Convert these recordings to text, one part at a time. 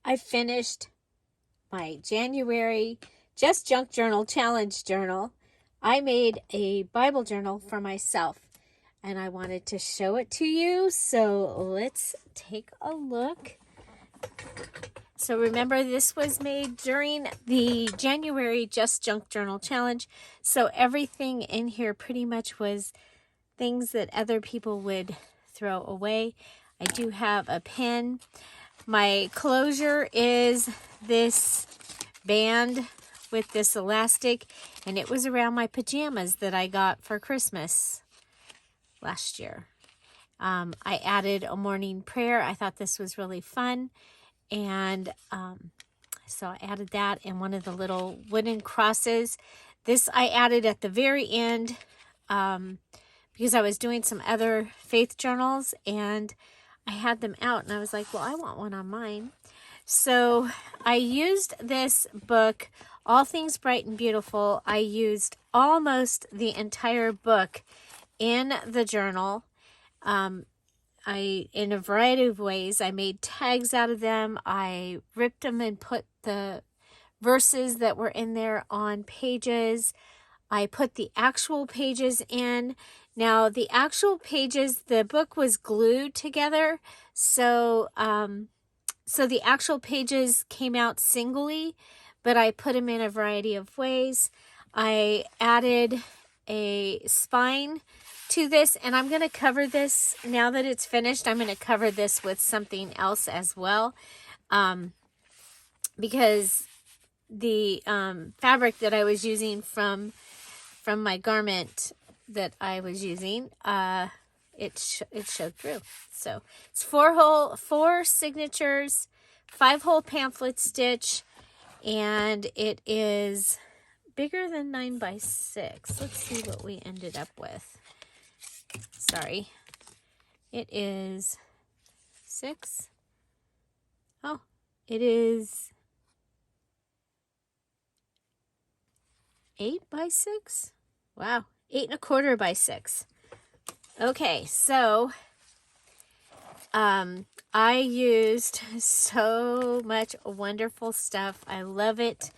I finished my January Just Junk Journal Challenge journal. I made a Bible journal for myself and I wanted to show it to you. So let's take a look. So remember, this was made during the January Just Junk Journal Challenge. So everything in here pretty much was things that other people would throw away. I do have a pen. My closure is this band with this elastic, and it was around my pajamas that I got for Christmas last year. I added a morning prayer. I thought this was really fun, and so I added that, and one of the little wooden crosses. This I added at the very end because I was doing some other faith journals, and I had them out, and I was like, well, I want one on mine. So I used this book, All Things Bright and Beautiful. I used almost the entire book in the journal. In a variety of ways. I made tags out of them. I ripped them and put the verses that were in there on pages. I put the actual pages in. Now, the actual pages, the book was glued together, so the actual pages came out singly, but I put them in a variety of ways. I added a spine to this, and I'm going to cover this, now that it's finished, I'm going to cover this with something else as well, because the fabric that I was using from my garment that I was using, it showed through. So it's 4 signatures, 5-hole pamphlet stitch, and it is bigger than 9 by 6. Let's see what we ended up with. Sorry, it is 6. Oh, it is 8 by 6. Wow, 8 1/4 by 6. Okay, so I used so much wonderful stuff. I love it.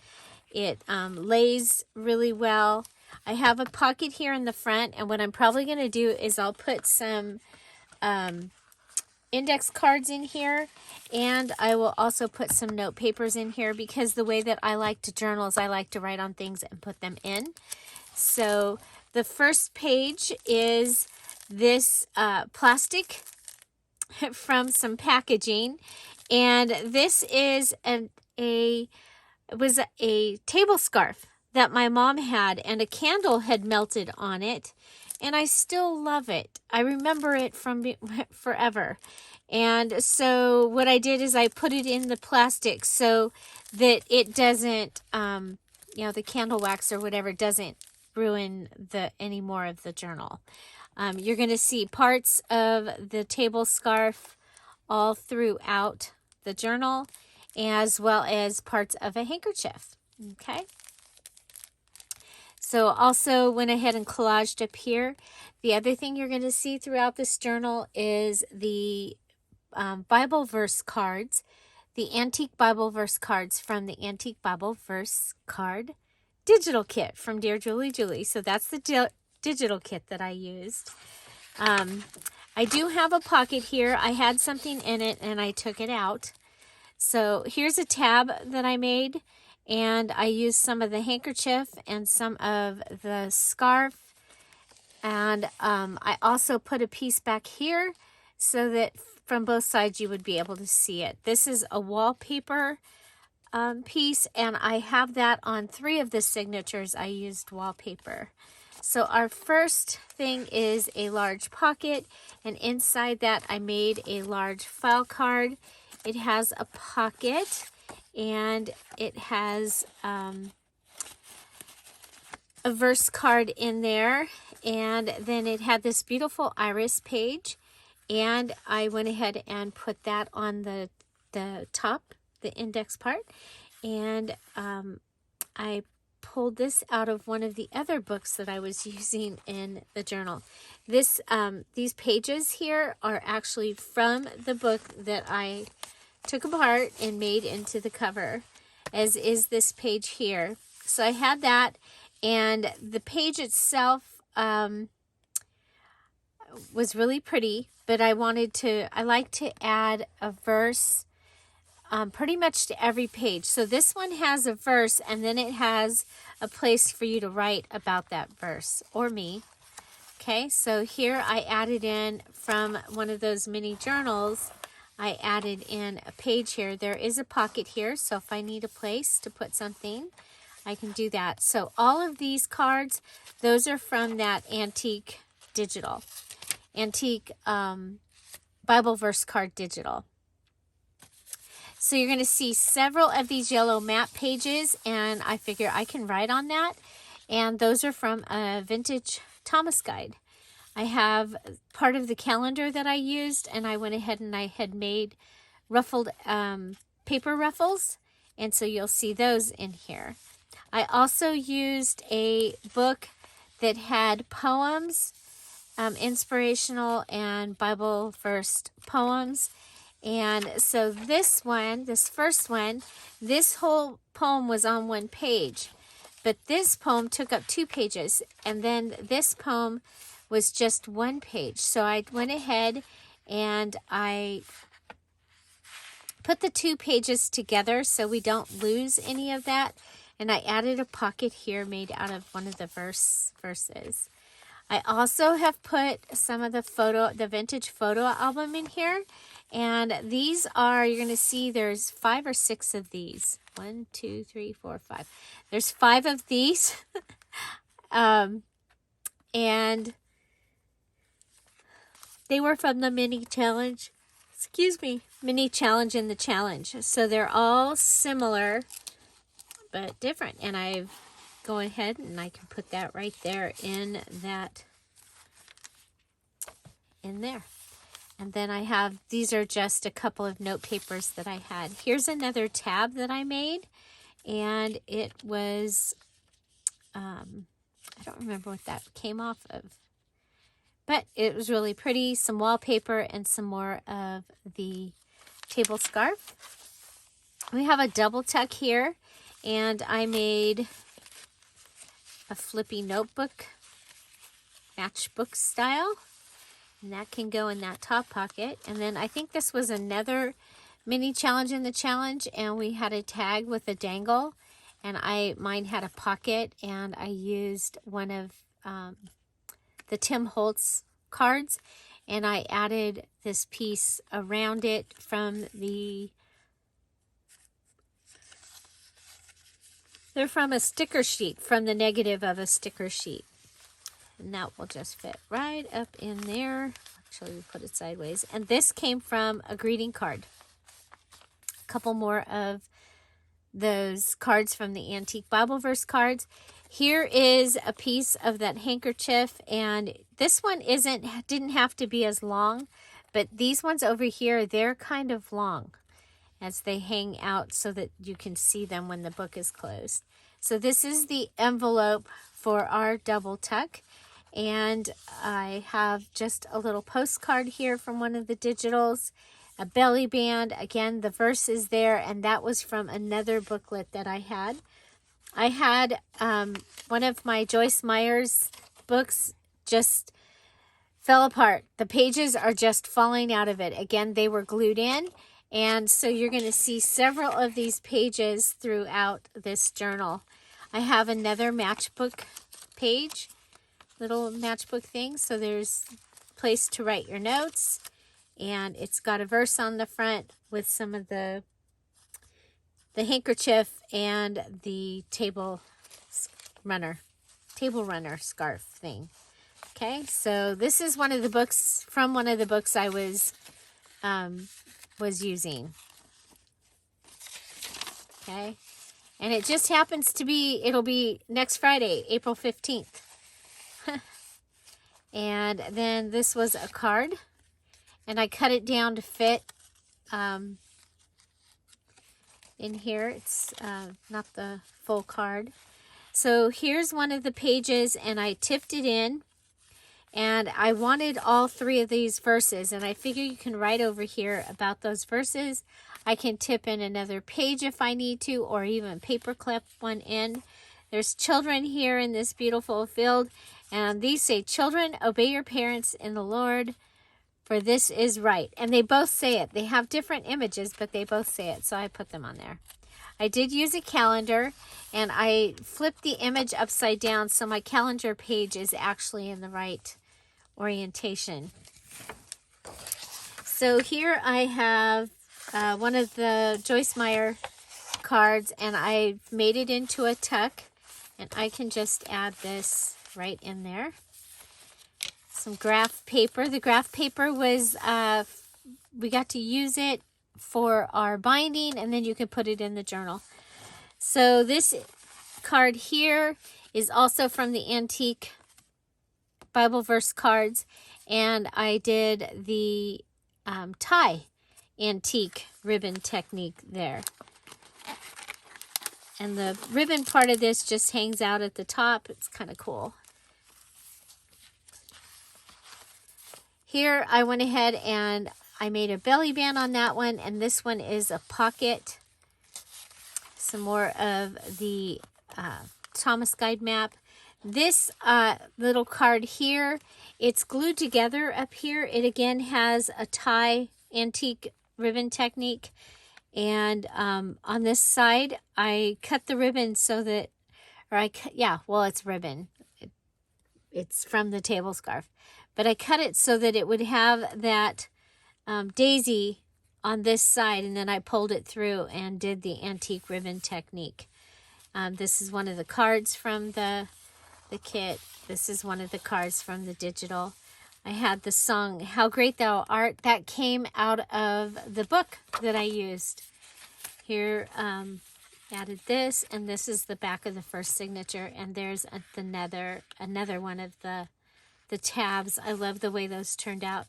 It lays really well. I have a pocket here in the front, and what I'm probably going to do is I'll put some index cards in here, and I will also put some note papers in here, because the way that I like to journal is I like to write on things and put them in. So the first page is this plastic from some packaging, and this is it was a table scarf that my mom had, and a candle had melted on it, and I still love it. I remember it from forever. And so what I did is I put it in the plastic so that it doesn't, the candle wax or whatever doesn't ruin any more of the journal. You're going to see parts of the table scarf all throughout the journal, as well as parts of a handkerchief. Okay. So also went ahead and collaged up here. The other thing you're going to see throughout this journal is the Bible verse cards, the antique Bible verse cards from the Antique Bible Verse Card digital kit from Dear Julie Julie. So that's the digital kit that I used. I do have a pocket here. I had something in it and I took it out. So here's a tab that I made, and I used some of the handkerchief and some of the scarf. And I also put a piece back here so that from both sides you would be able to see it. This is a wallpaper piece, and I have that on 3 of the signatures. I used wallpaper. So our first thing is a large pocket, and inside that I made a large file card. It has a pocket, and it has a verse card in there, and then it had this beautiful iris page, and I went ahead and put that on the top, the index part, and I pulled this out of one of the other books that I was using in the journal. These pages here are actually from the book that I took apart and made into the cover, as is this page here. So I had that, and the page itself was really pretty, but I like to add a verse pretty much to every page. So this one has a verse, and then it has a place for you to write about that verse, or me. Okay, so here I added in from one of those mini journals, I added in a page here. There is a pocket here, so if I need a place to put something, I can do that. So all of these cards, those are from that antique Bible verse card digital. So you're going to see several of these yellow map pages, and I figure I can write on that. And those are from a vintage Thomas guide. I have part of the calendar that I used, and I went ahead and I had made ruffled paper ruffles, and so you'll see those in here. I also used a book that had poems, inspirational and Bible verse poems. And so this first one, this whole poem was on one page, but this poem took up 2 pages, and then this poem was just 1 page. So I went ahead and I put the 2 pages together so we don't lose any of that. And I added a pocket here made out of one of the verses. I also have put some of the vintage photo album in here. And these are, you're going to see there's 5 or 6 of these. 1, 2, 3, 4, 5. There's 5 of these. And they were from the mini challenge. Mini challenge in the challenge. So they're all similar, but different. And I've go ahead and I can put that right there in there. And then I have, these are just a couple of note papers that I had. Here's another tab that I made, and it was, I don't remember what that came off of, but it was really pretty. Some wallpaper and some more of the table scarf. We have a double tuck here, and I made a flippy notebook, matchbook style. And that can go in that top pocket. And then I think this was another mini challenge in the challenge, and we had a tag with a dangle, and mine had a pocket, and I used one of the Tim Holtz cards, and I added this piece around it from they're from a sticker sheet, from the negative of a sticker sheet. And that will just fit right up in there. Actually, we put it sideways. And this came from a greeting card. A couple more of those cards from the antique Bible verse cards. Here is a piece of that handkerchief. And this one didn't have to be as long. But these ones over here, they're kind of long as they hang out so that you can see them when the book is closed. So this is the envelope for our double tuck. And I have just a little postcard here from one of the digitals, a belly band. Again, the verse is there, and that was from another booklet that I had. I had one of my Joyce Meyer's books just fell apart. The pages are just falling out of it. Again, they were glued in, and so you're going to see several of these pages throughout this journal. I have another matchbook page, little matchbook thing, so there's a place to write your notes, and it's got a verse on the front with some of the handkerchief and the table runner scarf thing. Okay, so this is one of the books I was using. Okay, and it just happens to be, it'll be next Friday, April 15th. And then this was a card, and I cut it down to fit in here. It's not the full card. So here's one of the pages, and I tipped it in, And I wanted all 3 of these verses, and I figure you can write over here about those verses. I can tip in another page if I need to, or even paperclip one in. There's children here in this beautiful field, and these say, "Children, obey your parents in the Lord, for this is right." And they both say it. They have different images, but they both say it, so I put them on there. I did use a calendar, and I flipped the image upside down, so my calendar page is actually in the right orientation. So here I have one of the Joyce Meyer cards, and I made it into a tuck, and I can just add this right in there. Some graph paper. The graph paper was, we got to use it for our binding, and then you can put it in the journal. So this card here is also from the antique Bible verse cards, and I did the tie antique ribbon technique there. And the ribbon part of this just hangs out at the top. It's kind of cool. Here I went ahead and I made a belly band on that one, and this one is a pocket. Some more of the Thomas Guide map. This little card here, it's glued together up here. It again has a tie antique ribbon technique. And on this side, I cut the ribbon so that, it's ribbon. It's from the table scarf. But I cut it so that it would have that daisy on this side, and then I pulled it through and did the antique ribbon technique. This is one of the cards from the kit. This is one of the cards from the digital. I had the song, "How Great Thou Art." That came out of the book that I used. Here, added this, and this is the back of the first signature, and there's another one of the tabs. I love the way those turned out.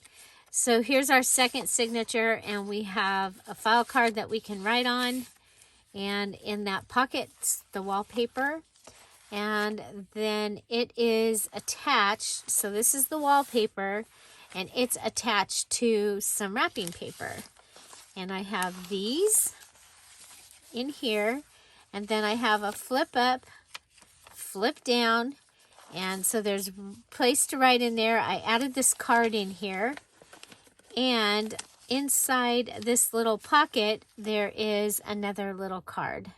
So here's our second signature, and we have a file card that we can write on, and in that pocket, the wallpaper. And then it is attached, so this is the wallpaper, and it's attached to some wrapping paper. And I have these in here, and then I have a flip up, flip down, and so there's place to write in there. I added this card in here, and inside this little pocket, there is another little card.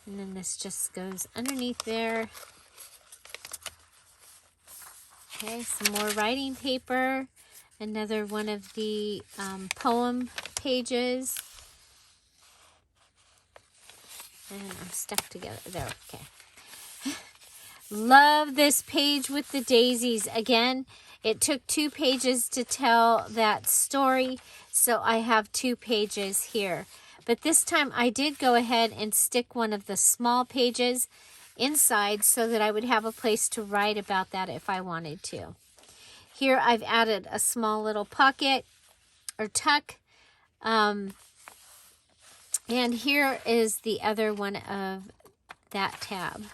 And then this just goes underneath there. Okay, some more writing paper. Another one of the poem pages. And I'm stuck together. There, okay. Love this page with the daisies. Again, it took 2 pages to tell that story, so I have 2 pages here. But this time I did go ahead and stick one of the small pages inside so that I would have a place to write about that if I wanted to. Here I've added a small little pocket or tuck. And here is the other one of that tab.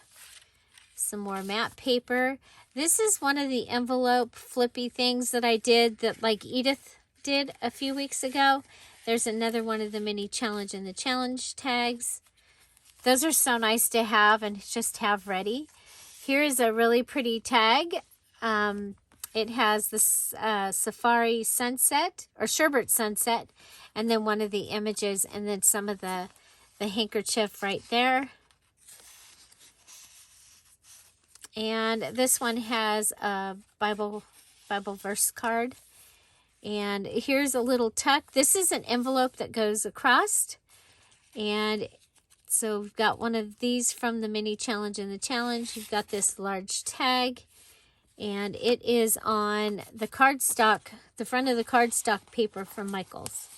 Some more matte paper. This is one of the envelope flippy things that I did that like Edith did a few weeks ago. There's another one of the mini challenge and the challenge tags. Those are so nice to have and just have ready. Here is a really pretty tag. It has this safari sunset or sherbet sunset, and then one of the images, and then some of the handkerchief right there. And this one has a Bible verse card. And here's a little tuck. This is an envelope that goes across. And so we've got one of these from the mini challenge and the challenge. You've got this large tag. And it is on the cardstock, the front of the cardstock paper from Michaels.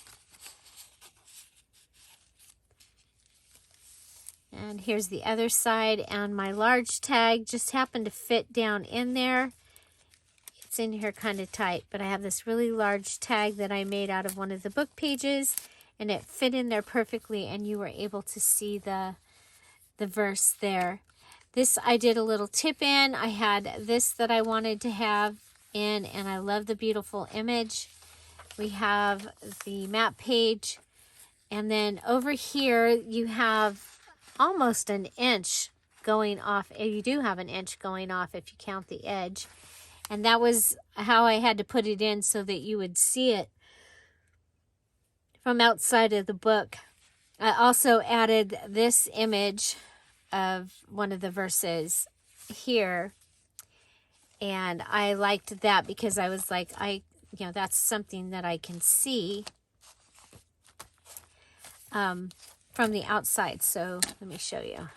And here's the other side. And my large tag just happened to fit down in there. It's in here kind of tight, but I have this really large tag that I made out of one of the book pages, and it fit in there perfectly, and you were able to see the verse there. This I did a little tip in. I had this that I wanted to have in, and I love the beautiful image. We have the map page, and then over here you have almost an inch going off. You do have an inch going off if you count the edge. And that was how I had to put it in so that you would see it from outside of the book. I also added this image of one of the verses here. And I liked that because I was like, that's something that I can see from the outside. So let me show you.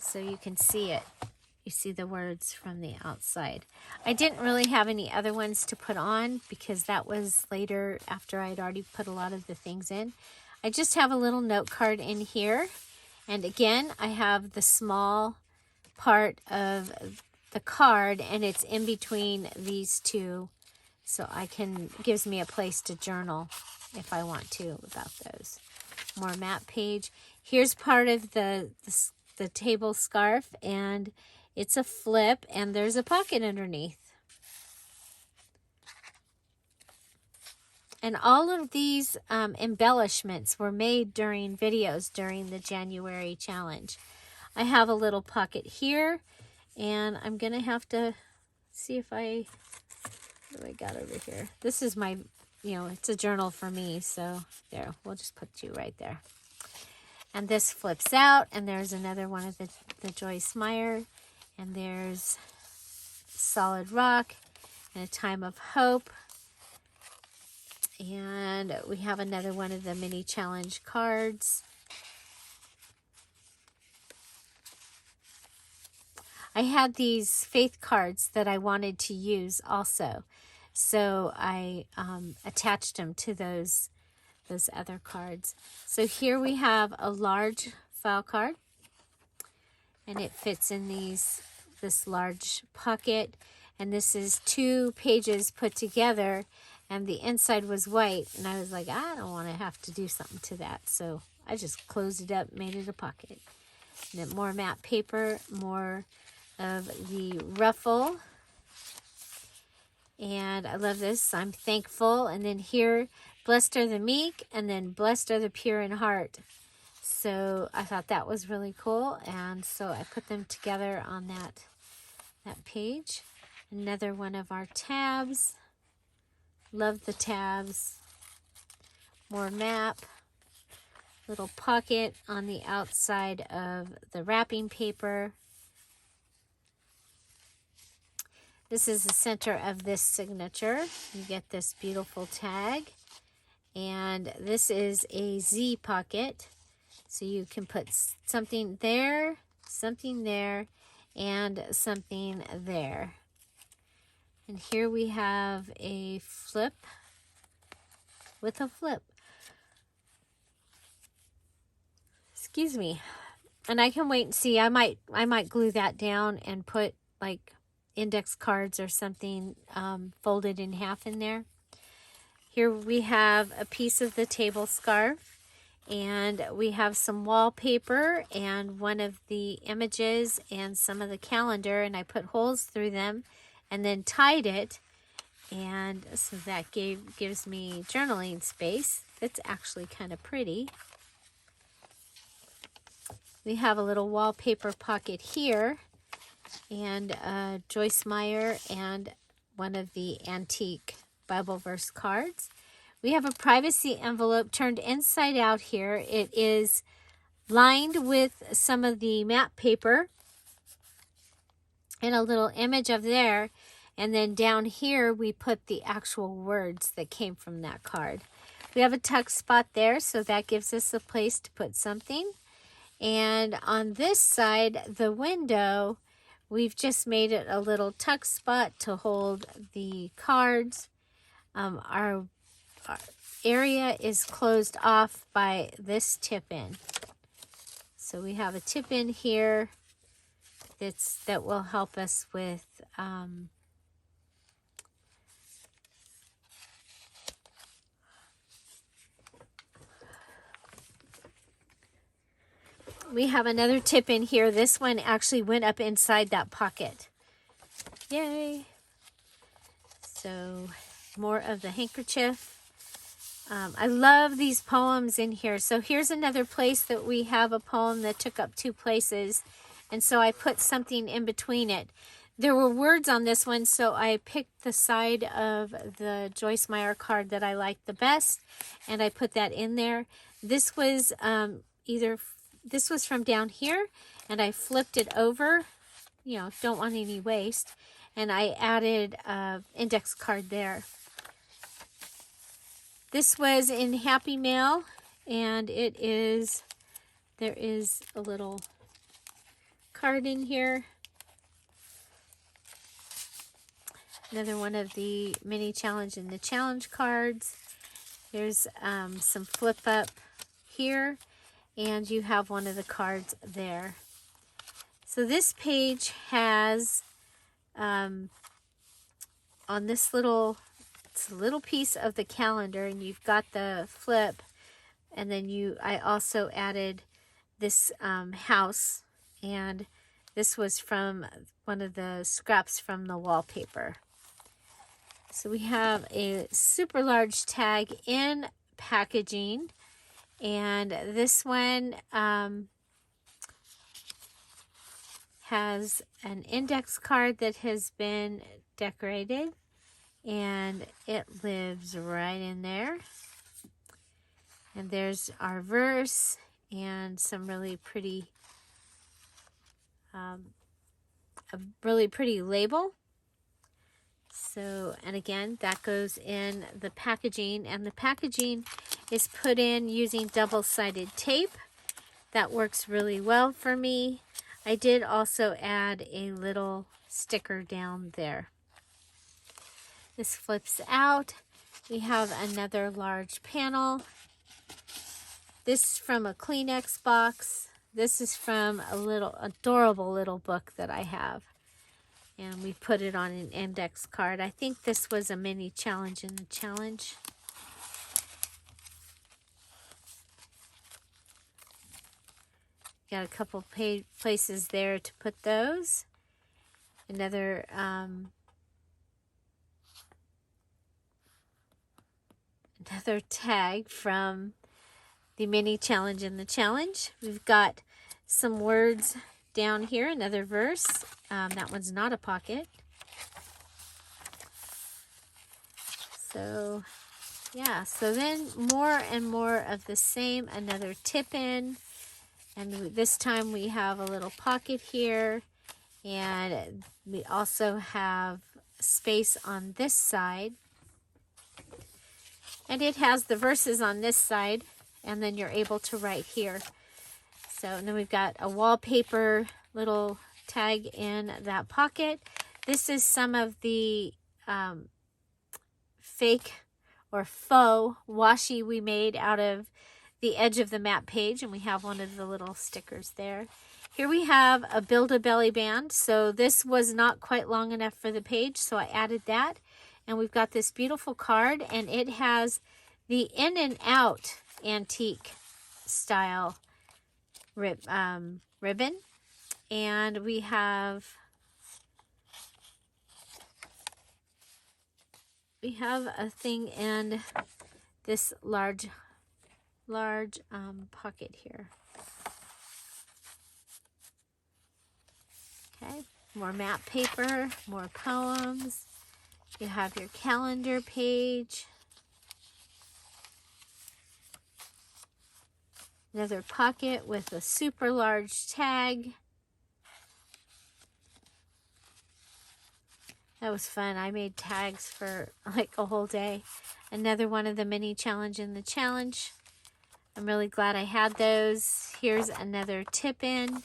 So you can see it. You see the words from the outside. I didn't really have any other ones to put on because that was later after I'd already put a lot of the things in. I just have a little note card in here. And again, I have the small part of the card, and it's in between these two. So gives me a place to journal if I want to about those. More map page. Here's part of the table scarf, and it's a flip, and there's a pocket underneath. And all of these embellishments were made during videos during the January challenge. I have a little pocket here, and I'm going to have to see if what do I got over here? This is my, it's a journal for me, so there, we'll just put you right there. And this flips out, and there's another one of the Joyce Meyer, and there's Solid Rock and A Time of Hope. And we have another one of the mini challenge cards. I had these faith cards that I wanted to use also. So I attached them to those other cards. So here we have a large file card, and it fits in this large pocket, and this is 2 pages put together, and the inside was white, and I was like, I don't want to have to do something to that, so I just closed it up, made it a pocket. And then more matte paper, more of the ruffle, and I love this. I'm thankful. And then here, blessed are the meek, and then blessed are the pure in heart. So I thought that was really cool, and so I put them together on that page. Another one of our tabs. Love the tabs. More map. Little pocket on the outside of the wrapping paper. This is the center of this signature. You get this beautiful tag. And this is a Z pocket. So you can put something there, and something there. And here we have a flip with a flip. Excuse me. And I can wait and see. I might glue that down and put like index cards or something folded in half in there. Here we have a piece of the table scarf, and we have some wallpaper and one of the images and some of the calendar, and I put holes through them and then tied it, and so that gives me journaling space. It's actually kind of pretty. We have a little wallpaper pocket here, and Joyce Meyer and one of the antique Bible verse cards. We have a privacy envelope turned inside out here. It is lined with some of the map paper and a little image of there. And then down here, we put the actual words that came from that card. We have a tuck spot there, so that gives us a place to put something. And on this side, the window, we've just made it a little tuck spot to hold the cards. Our area is closed off by this tip-in. So we have a tip-in here that will help us with we have another tip in here. This one actually went up inside that pocket. Yay. So more of the handkerchief. I love these poems in here. So here's another place that we have a poem that took up 2 places. And so I put something in between it. There were words on this one, so I picked the side of the Joyce Meyer card that I liked the best, and I put that in there. This was this was from down here, and I flipped it over. You know, don't want any waste. And I added an index card there. This was in Happy Mail, and there is a little card in here. Another one of the mini challenge and the challenge cards. There's some flip up here, and you have one of the cards there. So this page has on this it's a little piece of the calendar, and you've got the flip, and then I also added this house, and this was from one of the scraps from the wallpaper. So we have a super large tag in packaging, and this one has an index card that has been decorated, and it lives right in there. And there's our verse and some really pretty, a really pretty label. So, and again, that goes in the packaging, and the packaging is put in using double-sided tape. That works really well for me. I did also add a little sticker down there. This flips out. We have another large panel. This is from a Kleenex box. This is from a little adorable little book that I have. And we put it on an index card. I think this was a mini challenge in the challenge. Got a couple places there to put those. Another another tag from the mini challenge in the challenge. We've got some words down here, another verse. That one's not a pocket. So, yeah. So then more and more of the same. Another tip in. And this time we have a little pocket here. And we also have space on this side. And it has the verses on this side. And then you're able to write here. So, and then we've got a wallpaper little tag in that pocket. This is some of the fake or faux washi we made out of the edge of the map page, and we have one of the little stickers there. Here we have a Build-A-Belly band. So this was not quite long enough for the page, so I added that. And we've got this beautiful card, and it has the in and out antique style ribbon. And we have a thing in this large pocket here. Okay, more map paper, more poems. You have your calendar page. Another pocket with a super large tag. That was fun. I made tags for like a whole day. Another one of the mini challenge in the challenge. I'm really glad I had those. Here's another tip in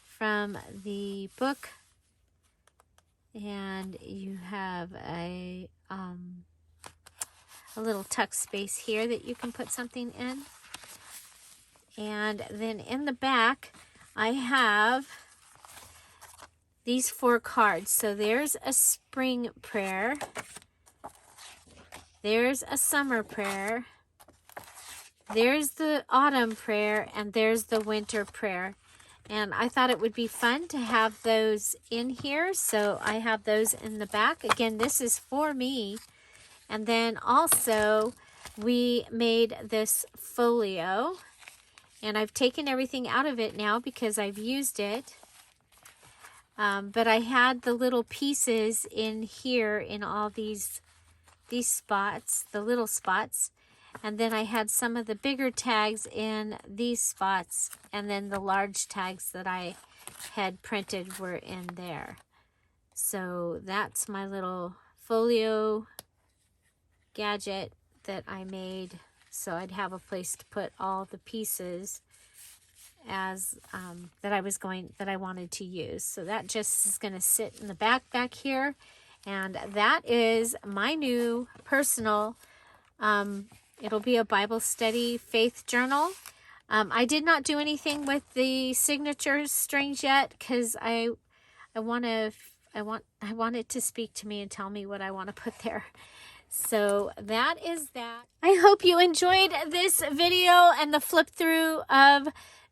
from the book. And you have a little tuck space here that you can put something in. And then in the back, I have these 4 cards. So there's a spring prayer. There's a summer prayer. There's the autumn prayer, and there's the winter prayer. And I thought it would be fun to have those in here. So I have those in the back. Again, this is for me. And then also we made this folio. And I've taken everything out of it now because I've used it. But I had the little pieces in here in all these spots, the little spots. And then I had some of the bigger tags in these spots. And then the large tags that I had printed were in there. So that's my little folio gadget that I made. So I'd have a place to put all the pieces as that I wanted to use. So that just is going to sit in the back here. And that is my new personal it'll be a Bible study faith journal. I did not do anything with the signature strings yet because I want it to speak to me and tell me what I want to put there. So that is that. I hope you enjoyed this video and the flip through of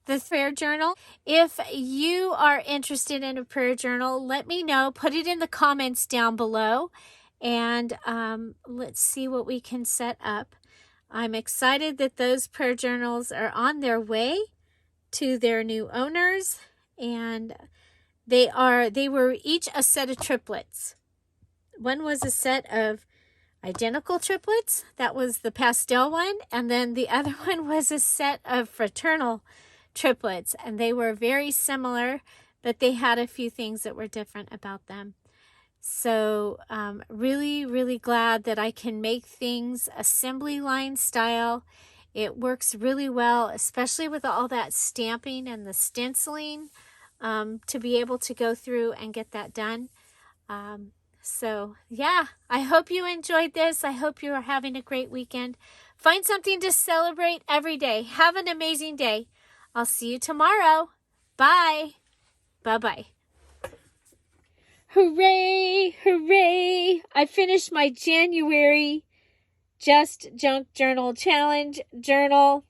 the prayer journal. If you are interested in a prayer journal, let me know. Put it in the comments down below, and let's see what we can set up. I'm excited that those prayer journals are on their way to their new owners, and they were each a set of triplets. One was a set of identical triplets. That was the pastel one. And then the other one was a set of fraternal triplets. And they were very similar, but they had a few things that were different about them. So really, really glad that I can make things assembly line style. It works really well, especially with all that stamping and the stenciling, to be able to go through and get that done. So yeah, I hope you enjoyed this. I hope you are having a great weekend. Find something to celebrate every day. Have an amazing day. I'll see you tomorrow. Bye. Bye-bye. Hooray, hooray. I finished my January Just Junk Journal Challenge journal.